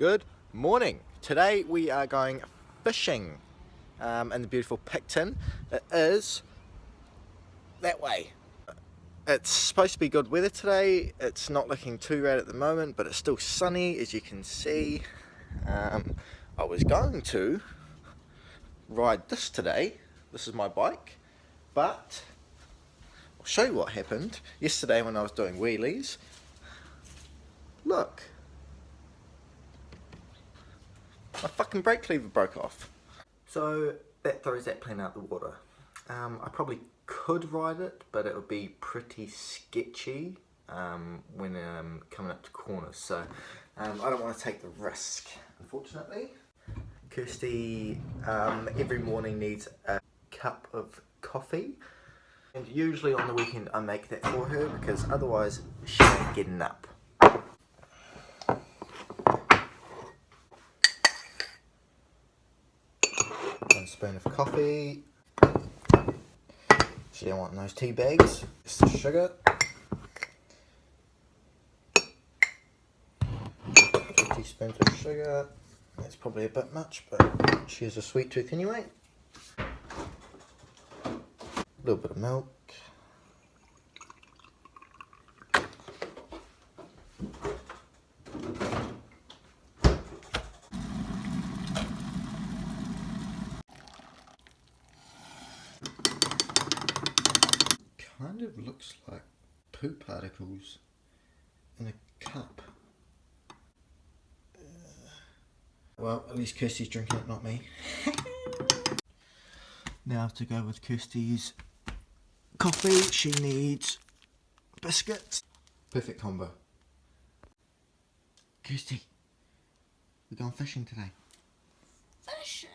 Good morning. Today we are going fishing in the beautiful Picton. It is that way. It's supposed to be good weather today. It's not looking too bad at the moment, but it's still sunny, as you can see. I was going to ride this today. This is my bike, but I'll show you what happened yesterday when I was doing wheelies. Look, my fucking brake lever broke off. So that throws that plan out the water. I probably could ride it, but it would be pretty sketchy when coming up to corners. So I don't want to take the risk, unfortunately. Kirsty every morning needs a cup of coffee, and usually on the weekend I make that for her because otherwise she ain't getting up. One spoon of coffee. She don't want those tea bags. Just the sugar. 2 teaspoons of sugar. That's probably a bit much, but she has a sweet tooth anyway. A little bit of milk. Kind of looks like poo particles in a cup. Well, at least Kirsty's drinking it, not me. Now to go with Kirsty's coffee, she needs biscuits. Perfect combo. Kirsty, we're going fishing today. Fishing?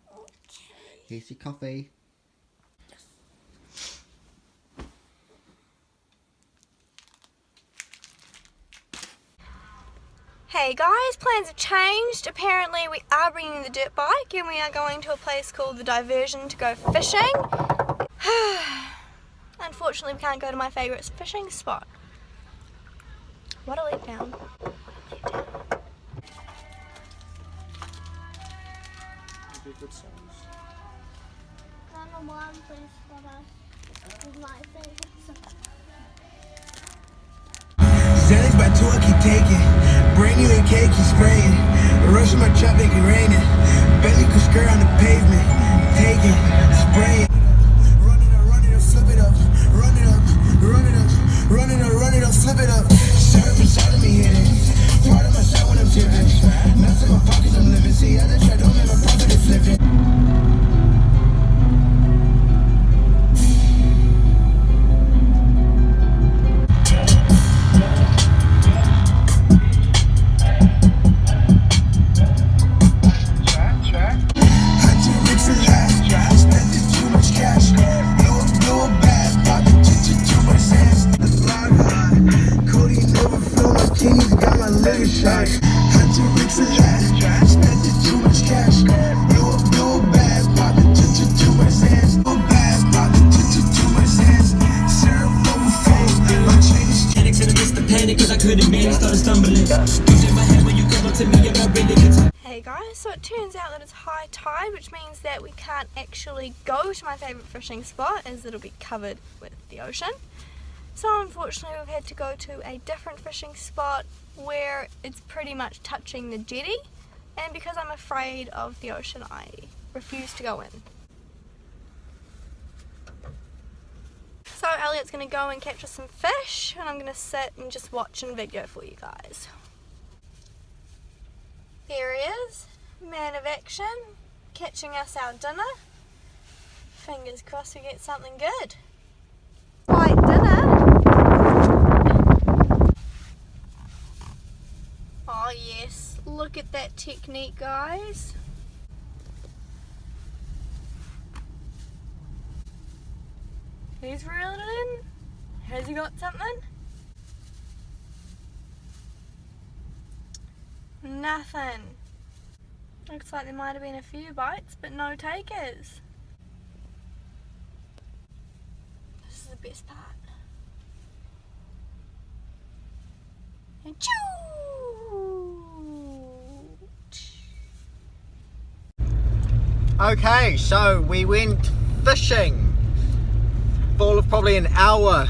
Okay. Here's your coffee. Hey guys, plans have changed. Apparently we are bringing the dirt bike and we are going to a place called The Diversion to go fishing. Unfortunately we can't go to my favourite fishing spot. What a letdown. Good songs. Number one place for us is my favorite song. Xanax by 2, I keep taking. Brand new AK, keep spraying. Rushing my trap, make it raining. Bentley could skirt on the pavement. Taking, spraying. Run it up, flip it up. Run it up, flip it up. Surf inside of me, hit it. Part of my shot when I'm tipping. Nuts in my pockets, I'm living. See, other try, don't make my profit is flipping. Hey guys, so it turns out that it's high tide, which means that we can't actually go to my favourite fishing spot as it'll be covered with the ocean. So unfortunately we've had to go to a different fishing spot where it's pretty much touching the jetty, and because I'm afraid of the ocean I refuse to go in. So Elliot's going to go and capture some fish and I'm going to sit and just watch and video for you guys. Here he is, man of action, catching us our dinner. Fingers crossed we get something good. White dinner. Oh yes, look at that technique guys. He's reeled it in. Has he got something? Nothing. Looks like there might have been a few bites, but no takers. This is the best part. And choo! Okay, so we went fishing for all of probably an hour.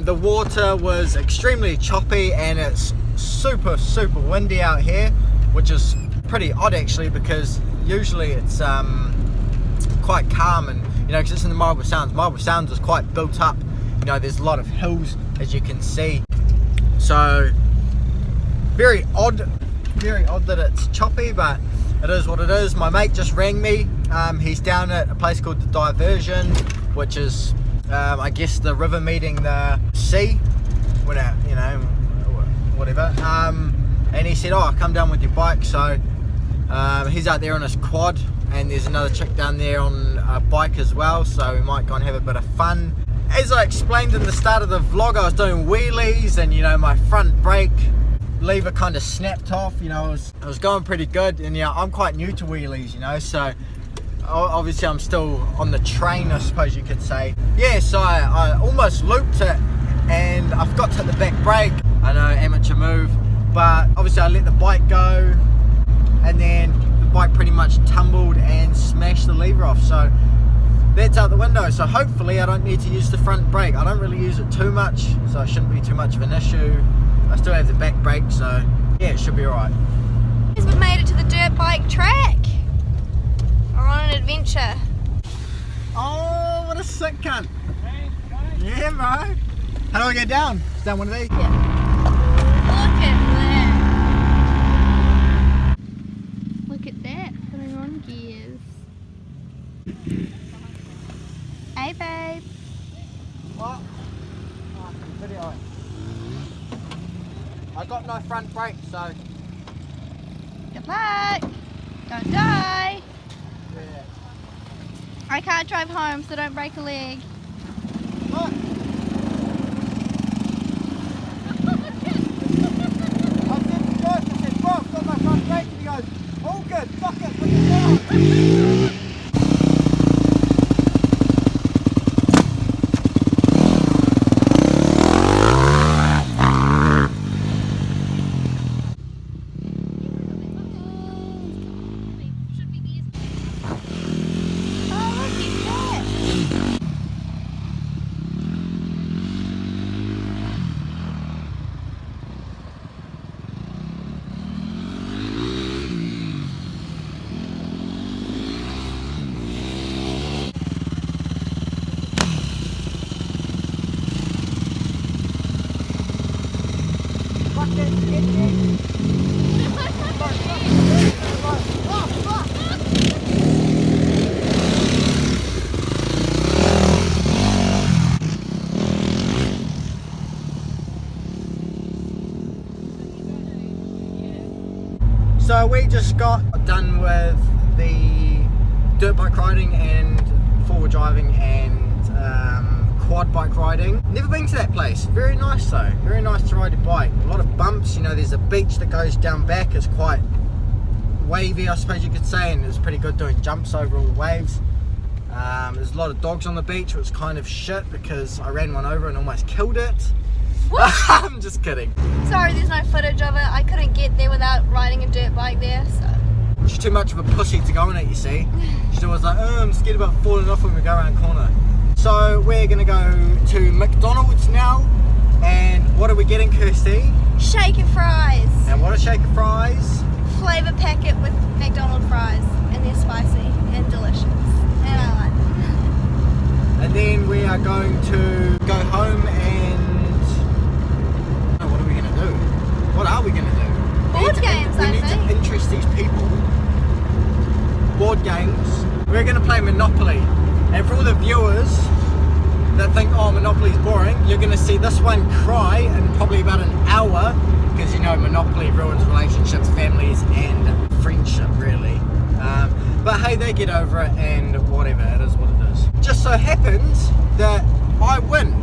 The water was extremely choppy and it's super windy out here, which is pretty odd actually, because usually it's quite calm, and you know, because it's in the Marlborough Sounds. Marlborough Sounds is quite built up, you know, there's a lot of hills as you can see, so very odd that it's choppy, but it is what it is. My mate just rang me. He's down at a place called the Diversion, which is I guess the river meeting the sea, whatever, you know, whatever. And he said, oh, come down with your bike. So he's out there on his quad, and there's another chick down there on a bike as well, so we might go and have a bit of fun. As I explained in the start of the vlog, I was doing wheelies, and you know, my front brake lever kind of snapped off. You know, it was going pretty good, and yeah, I'm quite new to wheelies, you know, so obviously I'm still on the train, I suppose you could say. Yeah, so I almost looped it, and I forgot to hit the back brake. I know, amateur move, but obviously I let the bike go, and then the bike pretty much tumbled and smashed the lever off, so that's out the window. So hopefully I don't need to use the front brake. I don't really use it too much, so it shouldn't be too much of an issue. I still have the back brake, so yeah, it should be alright. We've made it to the dirt bike track. We're on an adventure. Oh, what a sick cunt. Yeah, bro. How do I get down? Is down one of these? Yeah. Look at that. Look at that, putting on gears. Hey babe. What? Oh, video. I got no front brake, so Good luck. Don't die. yeah. I can't drive home, so don't break a leg. What? I said, bro, I've got my front brake, and he goes, all good, fuck it, put it down. So we just got done with the dirt bike riding and four-wheel driving and quad bike riding. Never been to that place. Very nice though. Very nice to ride a bike. A lot of bumps, you know, there's a beach that goes down back. It's quite wavy, I suppose you could say, and it's pretty good doing jumps over all the waves. There's a lot of dogs on the beach, which was kind of shit because I ran one over and almost killed it. I'm just kidding. Sorry, there's no footage of it. I couldn't get there without riding a dirt bike there, so. She's too much of a pussy to go on it, you see. She's always like, oh, I'm scared about falling off when we go around the corner. So we're gonna go to McDonald's now, and what are we getting, Kirsty? Shaker fries. And what are shaker fries? Flavor packet with McDonald's fries, and they're spicy and delicious, and I like them. And then we are going to go home and what are we gonna do? What are we gonna do? Board games, I think. We need to interest these people. Board games. We're gonna play Monopoly. And for all the viewers that think, oh, Monopoly's boring, you're gonna see this one cry in probably about an hour, because you know Monopoly ruins relationships, families, and friendship, really. But hey, they get over it, and whatever, it is what it is. Just so happens that I win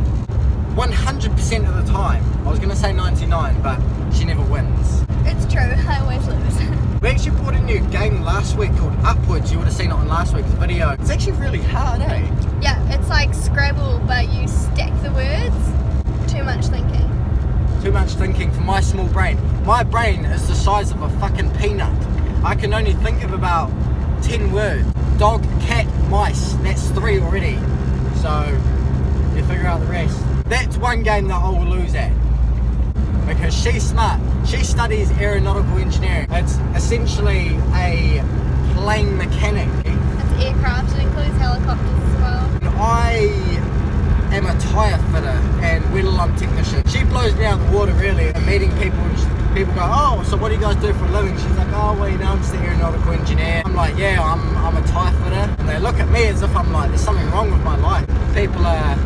100% of the time. I was gonna say 99, but she never wins. It's true, I always lose. We actually bought a new game last week called Upwards. You would have seen it on last week's video. It's actually really hard, eh? Yeah, it's like Scrabble, but you stack the words. Too much thinking. Too much thinking for my small brain. My brain is the size of a fucking peanut. I can only think of about 10 words. dog, cat, mice. That's 3 already. So you figure out the rest. That's one game that I will lose at. Because she's smart. She studies aeronautical engineering. It's essentially a plane mechanic. It's aircraft, it includes helicopters as well. I am a tyre fitter and wheel alarm technician. She blows me out of the water really. I'm meeting people and people go, oh, so what do you guys do for a living? She's like, oh, well, you know, I'm just an aeronautical engineer. I'm like, yeah, I'm a tyre fitter. And they look at me as if I'm like, there's something wrong with my life. People are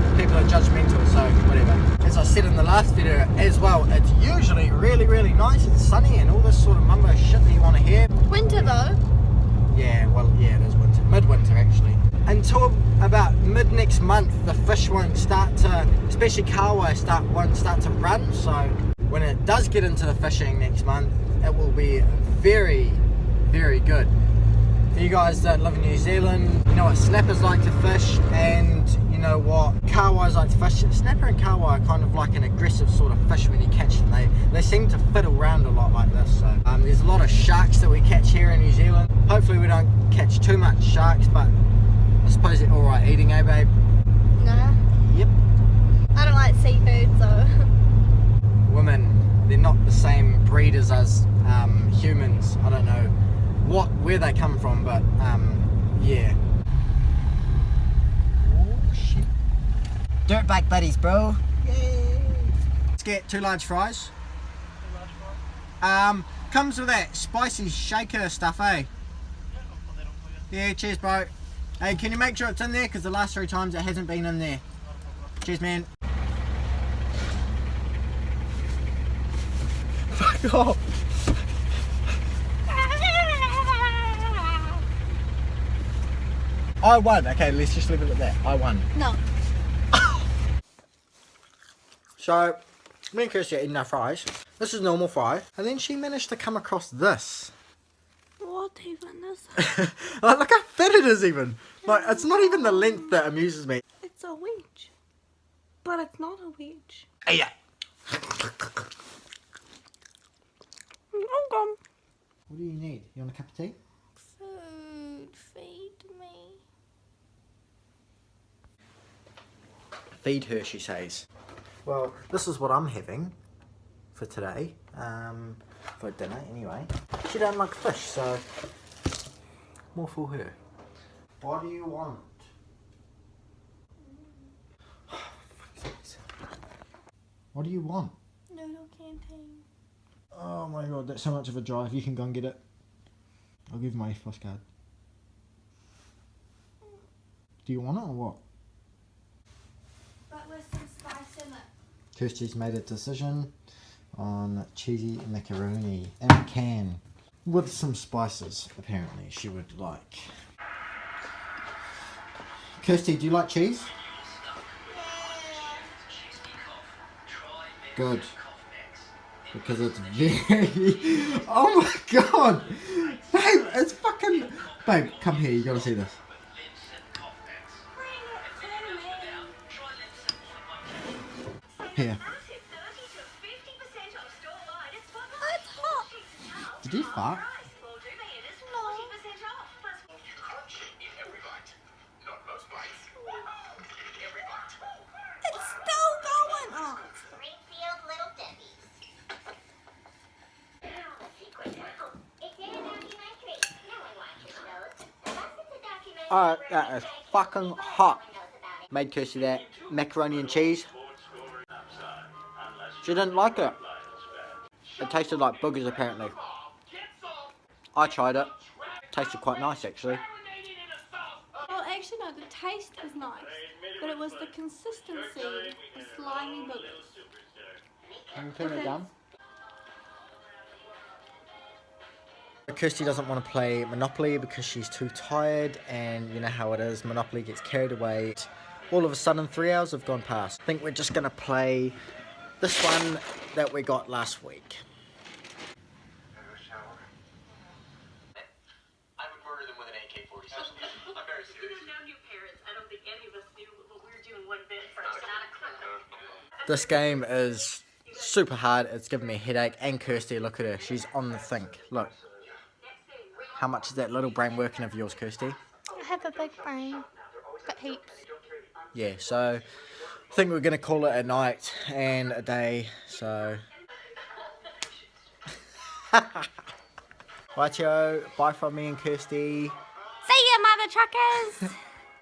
judgmental, so whatever. As I said in the last video as well, it's usually really nice and sunny and all this sort of mumbo shit that you want to hear. Winter though. Yeah, well, yeah, it is winter. Midwinter actually. Until about mid next month, the fish won't start to, especially POUYA won't start to run. So when it does get into the fishing next month, it will be very good. For you guys that live in New Zealand, you know what snappers like to fish, and you know what kahawais like to fish. Snapper and kahawai are kind of like an aggressive sort of fish when you catch them. They seem to fiddle around a lot like this. So there's a lot of sharks that we catch here in New Zealand. Hopefully we don't catch too much sharks, but I suppose they're alright eating, eh babe? No. Yep. I don't like seafood, so. Women, they're not the same breed as us humans. I don't know where they come from, but yeah. Oh shit. Dirt bike buddies, bro. Yay. Let's get 2 large fries. Comes with that spicy shaker stuff, eh? Yeah, cheers, bro. Hey, can you make sure it's in there? Because the last 3 times it hasn't been in there. Cheers, man. Fuck off. I won. Okay, let's just leave it at that. I won. No. So, me and Kirsty are eating our fries. This is normal fry. And then she managed to come across this. What even is it? Like, look how thin it is even. Like, it's not even the length that amuses me. It's a wedge. But it's not a wedge. Hey, yeah. Okay. What do you need? You want a cup of tea? Food. Feed me. Feed her, she says. Well, this is what I'm having for today. For dinner, anyway. She don't like fish, so more for her. What do you want? What do you want? Noodle canteen. Oh my god, that's so much of a drive. You can go and get it. I'll give you my EFOS card. Do you want it or what? But with some spice in it. Kirsty's made a decision on cheesy macaroni in a can with some spices, apparently she would like. Kirsty, do you like cheese? Good. Because it's very... Oh my god! Babe, it's fucking... Babe, come here, you gotta see this. Here. It's hot. Did you fart? It's still going on. Springfield Little Debbie. It's in a documentary. No one watches those. Unless it's a documentary. Alright, that is fucking hot. Made Kirsty that macaroni and cheese. She didn't like it. It tasted like boogers apparently. I tried it. Tasted quite nice actually. Well, actually no, the taste was nice, but it was the consistency of slimy boogers. Can you turn it down? Kirsty doesn't want to play Monopoly because she's too tired, and you know how it is, Monopoly gets carried away. All of a sudden 3 hours have gone past. I think we're just going to play this one that we got last week. I would murder them with an AK-47. I'm very serious. We have new parents. I don't think any of us knew what we were doing one bit first. This game is super hard. It's giving me a headache. And Kirsty, look at her. She's on the think. Look. How much is that little brain working of yours, Kirsty? have a big brain. Got heaps. Yeah, so I think we're going to call it a night and a day, so... Rightio, bye from me and Kirsty. See ya, mother truckers!